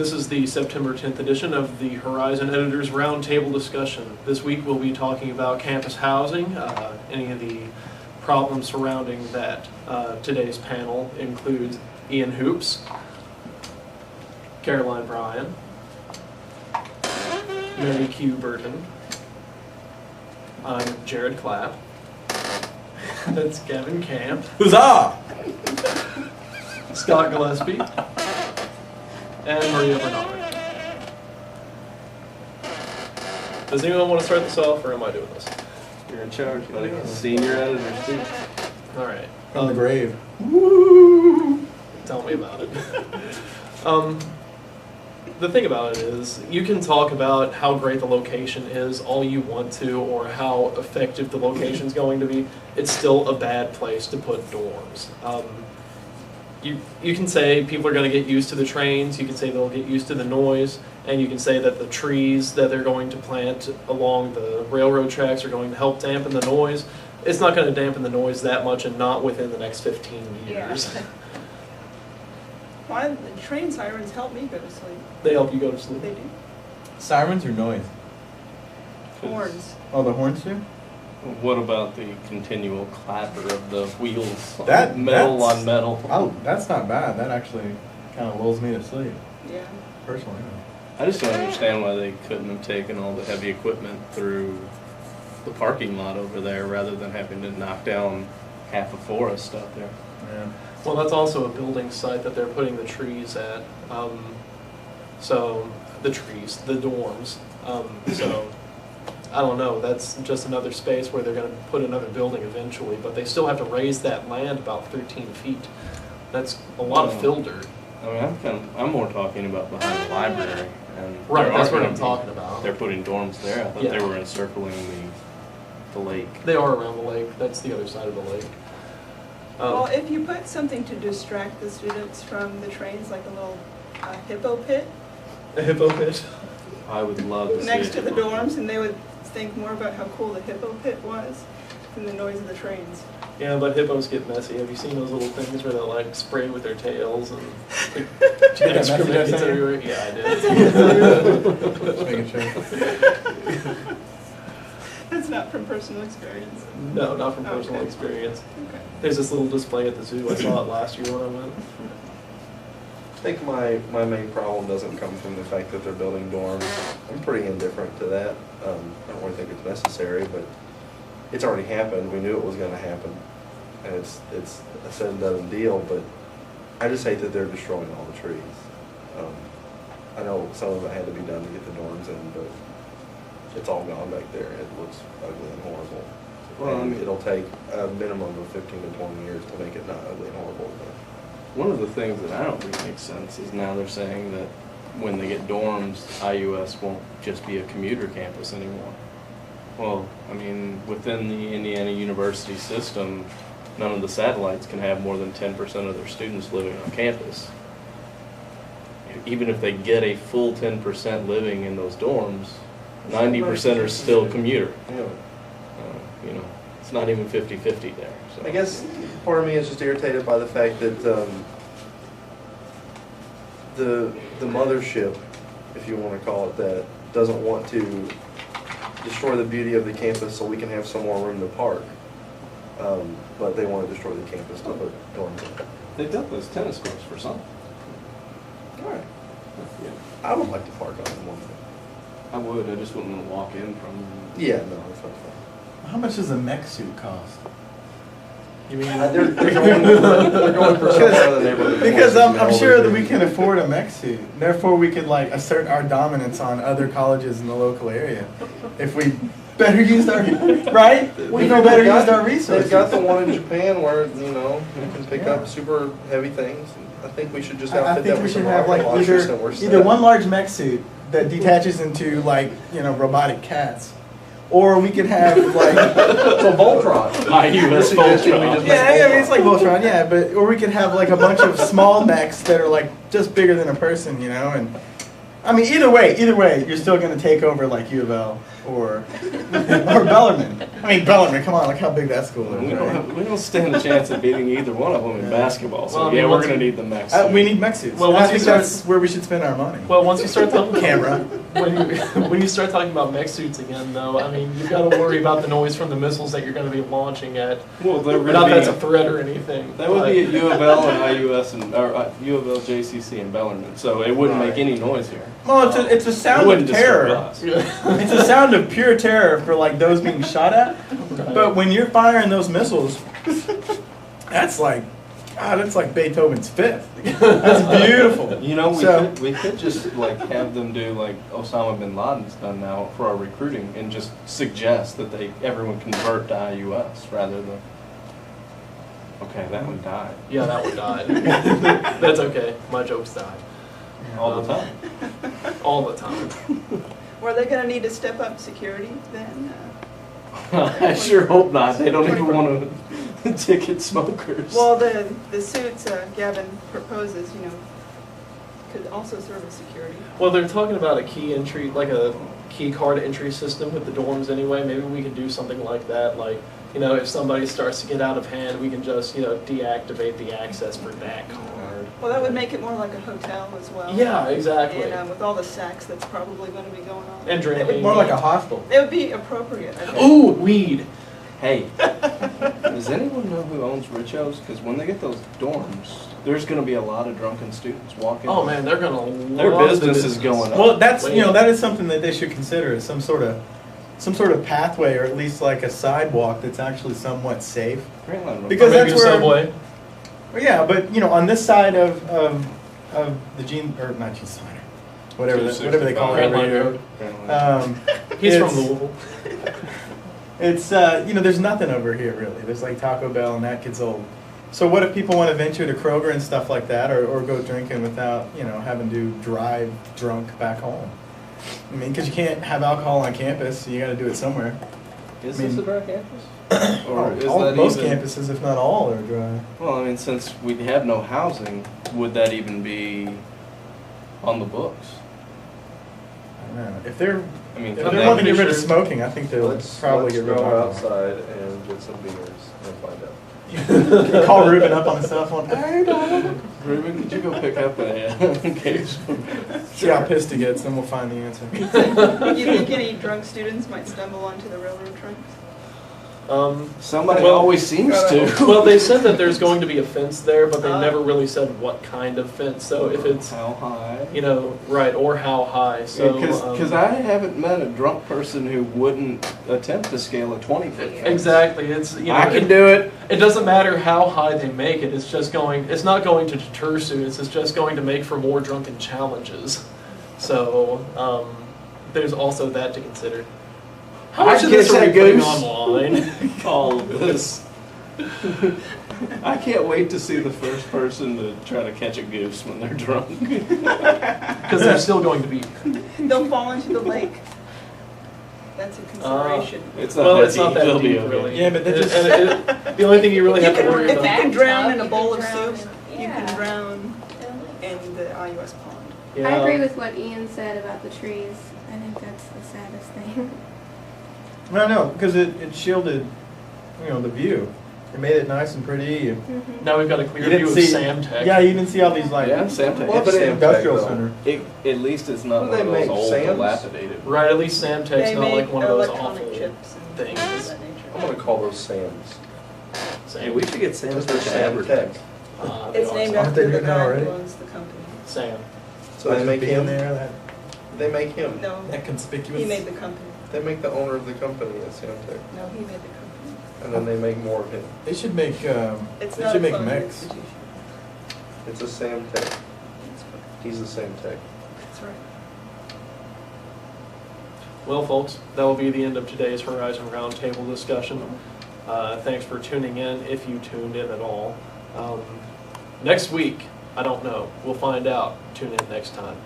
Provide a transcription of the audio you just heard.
This is the September 10th edition of the Horizon Editors Roundtable discussion. This week we'll be talking about campus housing, any of the problems surrounding that. Today's panel includes Ian Hoops, Caroline Bryan, Mary Q. Burton, I'm Jared Clapp, that's Kevin Camp, Huzzah! Scott Gillespie, and Maria Bernard. Does anyone want to start this off, or am I doing this? You're in charge, buddy. Senior editor, too. All right. From the grave. Woo! Tell me about it. The thing about it is, you can talk about how great the location is all you want to, or how effective the location's going to be. It's still a bad place to put dorms. You can say people are going to get used to the trains, you can say they'll get used to the noise, and you can say that the trees that they're going to plant along the railroad tracks are going to help dampen the noise. It's not going to dampen the noise that much, and not within the next 15 years. Yeah. Well, the train sirens help me go to sleep. They help you go to sleep. They do. Sirens or noise? Horns. Oh, the horns too? What about the continual clatter of the wheels That- metal that's- on metal? Oh, that's not bad. That actually kind of lulls me to sleep, Yeah. personally. I just don't understand why they couldn't have taken all the heavy equipment through the parking lot over there rather than having to knock down half a forest out there. Yeah. Well, that's also a building site that they're putting the trees at. So, the dorms. So, I don't know, that's just another space where they're going to put another building eventually, but they still have to raise that land about 13 feet. That's a lot of fill dirt. I mean, I'm more talking about behind the library. And Right, there that's are what gonna I'm be- talking about. They're putting dorms there. I thought Yeah. they were encircling the lake. They are around the lake. That's the other side of the lake. Well, if you put something to distract the students from the trains, like a little hippo pit a hippo pit. I would love to see next it. to the dorms, and they would think more about how cool the hippo pit was than the noise of the trains. Yeah, but hippos get messy. Have you seen those little things where they like spray with their tails and Did you get that excrement message I gets sent you? everywhere? Yeah, I did. Just making sure. That's not from personal experience. No, not from personal Okay. experience. Okay. There's this little display at the zoo. I saw it last year when I went. I think my main problem doesn't come from the fact that they're building dorms. I'm pretty indifferent to that. I don't really think it's necessary, but it's already happened. We knew it was going to happen, and it's a said and done deal. But I just hate that they're destroying all the trees. I know some of it had to be done to get the dorms in, but it's all gone back there. It looks ugly and horrible. Well, And it'll take a minimum of 15 to 20 years to make it not ugly and horrible. But One of the things that I don't think makes sense is now they're saying that when they get dorms, IUS won't just be a commuter campus anymore. Well, I mean, within the Indiana University system, none of the satellites can have more than 10% of their students living on campus. Even if they get a full 10% living in those dorms, 90% are still commuter. anyway. You know, it's not even 50-50 there. So. I guess part of me is just irritated by the fact that the mothership, if you want to call it that, doesn't want to destroy the beauty of the campus so we can have some more room to park. But they want to destroy the campus to put dorms in. They built those tennis courts for something. All right. Yeah. I would like to park on them one day. I would. I just wouldn't want to walk in from. Yeah, no, that's not fun. How much does a mech suit cost? You mean They're going for some out of the neighborhood. Because I'm sure that we can afford a mech suit. Therefore, we could like assert our dominance on other colleges in the local area if we better use our right. We know better use our resources. They've got the one in Japan where you can pick up super heavy things. I think we should just I outfit think that we with should some have like rocket launchers and we're either set. one large mech suit that detaches into like robotic cats, or we could have like So Voltron. IUS Voltron. yeah, I mean it's like Voltron, yeah, but or we could have like a bunch of small mechs that are like just bigger than a person, and I mean, either way, you're still going to take over like U of L or Bellarmine. I mean, Bellarmine, come on, look how big that school is. Right? We don't stand a chance of beating either one of them in basketball. So Well, I mean, yeah, we're once going to you- need the mech We suit. need mech suits. Well, I once you think start- that's where we should spend our money. Well, once you start talking Camera. when you start talking about mech suits again, though, I mean, you've got to worry about the noise from the missiles that you're going to be launching at. Well, they're Not going that's a to threat or anything. that would be at U of L and IUS and or U of L, JCC and Bellarmine. So it wouldn't make any noise here. Well, it's a It sound wouldn't of disturb terror. us. It's a sound of pure terror for like those being shot at. But when you're firing those missiles, that's like, God, that's like Beethoven's Fifth. That's beautiful. You know, So- we could just like have them do like Osama bin Laden's done now for our recruiting and just suggest that everyone convert to IUS rather than. Okay, that one died Yeah, that one died. That's okay. My jokes died all the time. all the time. Were they gonna need to step up security then? I sure hope not. They don't even want to ticket smokers. Well, the suits Gavin proposes, you know, could also serve as security. Well, they're talking about a key entry, like a key card entry system with the dorms anyway. Maybe we could do something like that. Like, you know, if somebody starts to get out of hand, we can just, you know, deactivate the access for that card. Well, that would make it more like a hotel as well. Yeah, exactly. And with all the sex that's probably going to be going on. And drinking. More like a hostel. It would be appropriate, I think. Ooh, weed. Hey, does anyone know who owns Richo's? Because when they get those dorms, there's going to be a lot of drunken students walking. Oh man, they're gonna Their love business the is going up. Well, that's Wait. you know that is something that they should consider as some sort of pathway or at least like a sidewalk that's actually somewhat safe. Apparently, I don't know. Because Or maybe that's a where- subway. Well, yeah, but you know on this side of the Gene or not Gene Steiner, whatever they call it Grand over Line here. Road. Um, He's it's- from Louisville. It's you know there's nothing over here really. There's like Taco Bell and that gets old. So what if people want to venture to Kroger and stuff like that, or go drinking without you know having to drive drunk back home? I mean, because you can't have alcohol on campus, so you got to do it somewhere. Is I mean- this a dry campus? Or is that Most even? campuses, if not all, are dry. Well, I mean, since we have no housing, would that even be on the books? I don't know. If they're I mean, if could they they- want to get rid of picture- smoking, I think they'll Let's probably get rid go of alcohol. outside and get some beers and find out. Call Ruben up on the cell phone. Hey, dog. Ruben, could you go pick up a case? See how pissed he gets, then we'll find the answer. You think any drunk students might stumble onto the railroad tracks? Somebody Well, always seems to. Well, they said that there's going to be a fence there, but they Ah. never really said what kind of fence. So if it's, How high? you know, right, or how high. So Because I haven't met a drunk person who wouldn't attempt to scale a 20-foot fence. exactly, it's you know, I can do it. It doesn't matter how high they make it. It's just going. It's not going to deter students. It's just going to make for more drunken challenges. So there's also that to consider. How much I of this guess are we that putting goes- online? All of this. I can't wait to see the first person to try to catch a goose when they're drunk. Because they're still going to be. They'll fall into the lake. That's a consideration. It's not Well, that it's not deep. that They'll deep, be okay. really. Yeah, but that just- the only thing you really have to worry If you about. can drown in a You bowl can of drown soup, in- you yeah. can drown in the IUS pond. Yeah. I agree with what Ian said about the trees. I think that's the saddest thing. No, no, because it shielded, you know, the view. It made it nice and pretty. Now we've got a clear You view didn't of see, Samtec. yeah, you didn't see all these like Yeah, Samtec. Well, it's but an industrial Samtec, center. At least it's not What one do of they those make, old, Sam's? dilapidated. Right, at least Samtec's They not make like one of those electronic awful chips and things. things of that nature. I'm gonna call those Sam's. Sam. should get Sam's Just for Sam Tech. It's named Aren't they after the doing that guy already? who owns the company. Sam. So they make being him. there, that They make him. No, conspicuous. he made the company. They make the owner of the company at Sam Tech, No, he made the company. and then they make more of him. They should make It's they not should a make closed mechs. institution. It's a Sam Tech. That's He's a Sam Tech. right. Well, folks, that will be the end of today's Horizon Roundtable discussion. Thanks for tuning in, if you tuned in at all. Next week, I don't know. We'll find out. Tune in next time.